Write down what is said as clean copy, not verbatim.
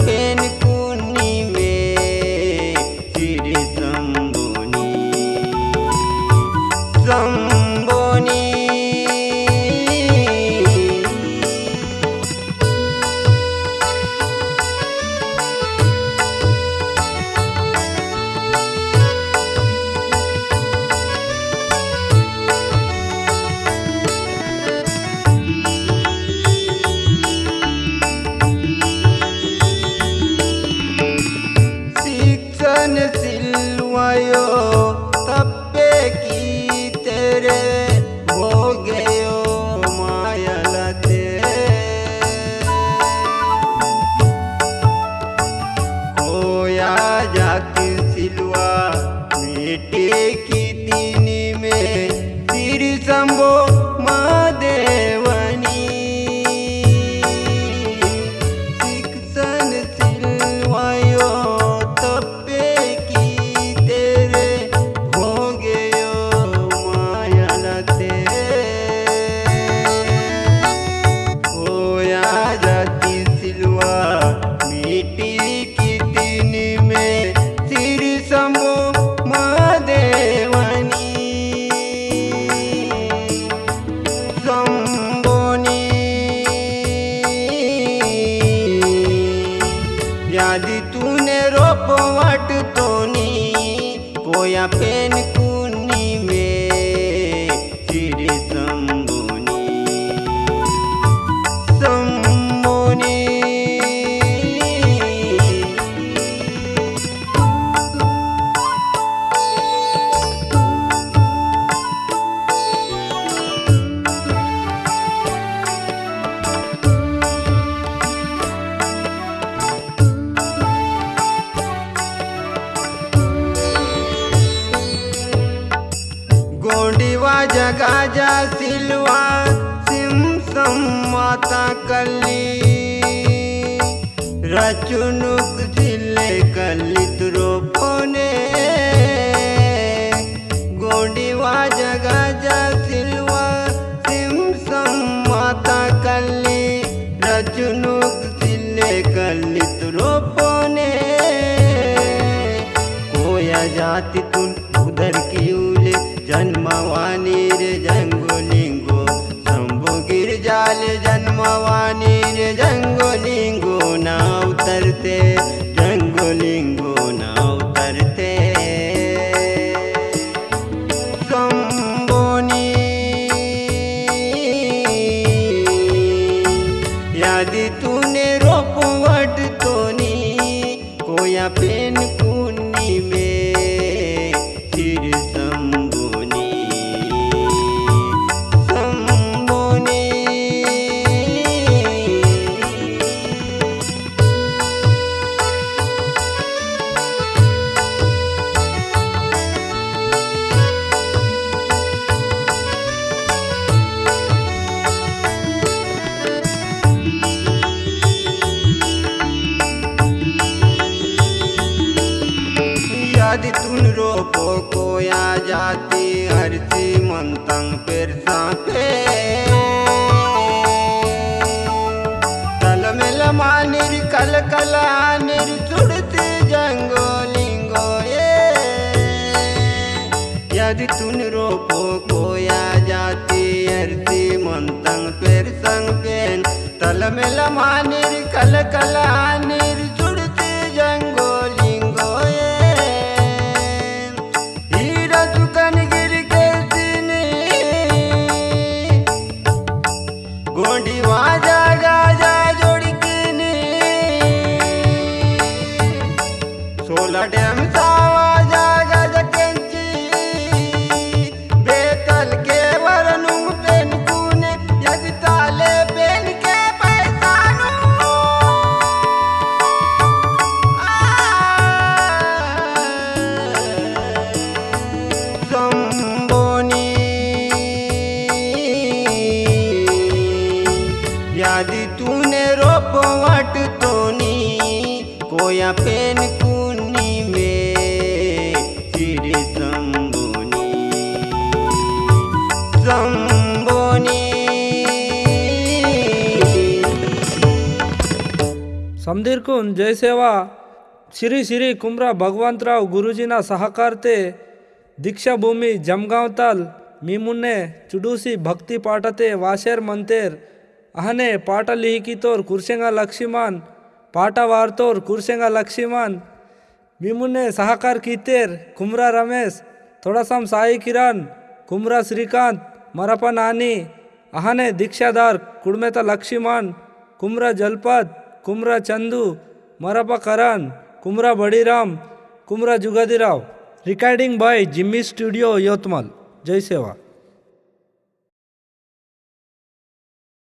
Pen कुन्नी में श्री शंभुनी शंभुनी सिलवायो तप्पे की तेरे हो गयो मायलते खोया जाती सिलवा मिट्टी की तीनी में श्री शंभो महादेवनी शिक्षण सिलवायो यादी तूने रोप वाट तोनी कोया पेन कुन्नी में श्री शंभुनी शंभुनी गोंडीवा जगा जा सिलवा सिम माता कली रचुनुक सिले कलित रोपने गोंडीवा जगा जा सिलवा सिम माता कली रचुनुक सिले कलित रोपने कोया जाति तुन उधर की उले जन्मवानी रे जंगोलिंगो शंभु गिरजाल जन्मवानी रे जंगोलिंगो ना उतरते जंगोलिंगो ना उतरते शंभुनी यादी तूने रोपवट तोनी कोया पेन कुन्नी में श्री शंभुनी शंभुनी यादी तुन रोपो कोया जाती हरसी मंतंग पेर सापे तल मिल मानिर कल कलानिर चुड़ती जंगोलिंगो ये यादी तुन रोपो कोया जाती हरसी मंतंग पेर संग पेन तल मिल मानिर कल कलानिर चुड़ती जंगोलिंगो गोंडीवा जागा जा जोड़किनी 16 डैम सावा जागा जकेंची बेतल के वरनु पेन कुने यदि ताले पेन के पैसानु शंभुनी यादी तूने रोपवट तोनी कोया पेन कुन्नी में श्री शंभुनी शंभुनी समधीरकून जयसेवा श्री श्री कुमरा भगवंतराव गुरुजीना सहकारते दीक्षाभूमी जमगावताल मीमुन्ने चुडूसी भक्ति पाठते वाशेर मंतेर अहने पाठ लिहिकीतोर कुर्सेंगा लक्ष्मण पाठ वार्तोर कुर्सेंगा लक्ष्मण मीमुन्ने सहकार कीतेर कुमरा रमेश थोड़ासाम साई किरण कुमरा श्रीकांत मरपा नानी अहने दीक्षादार Kudmeta Laxman Kumra Jalpat Kumra Chandu Marpa Karan Kumra Badiram Kumra Jugadirao recording by Jimmy studio Yavatmal जय सेवा।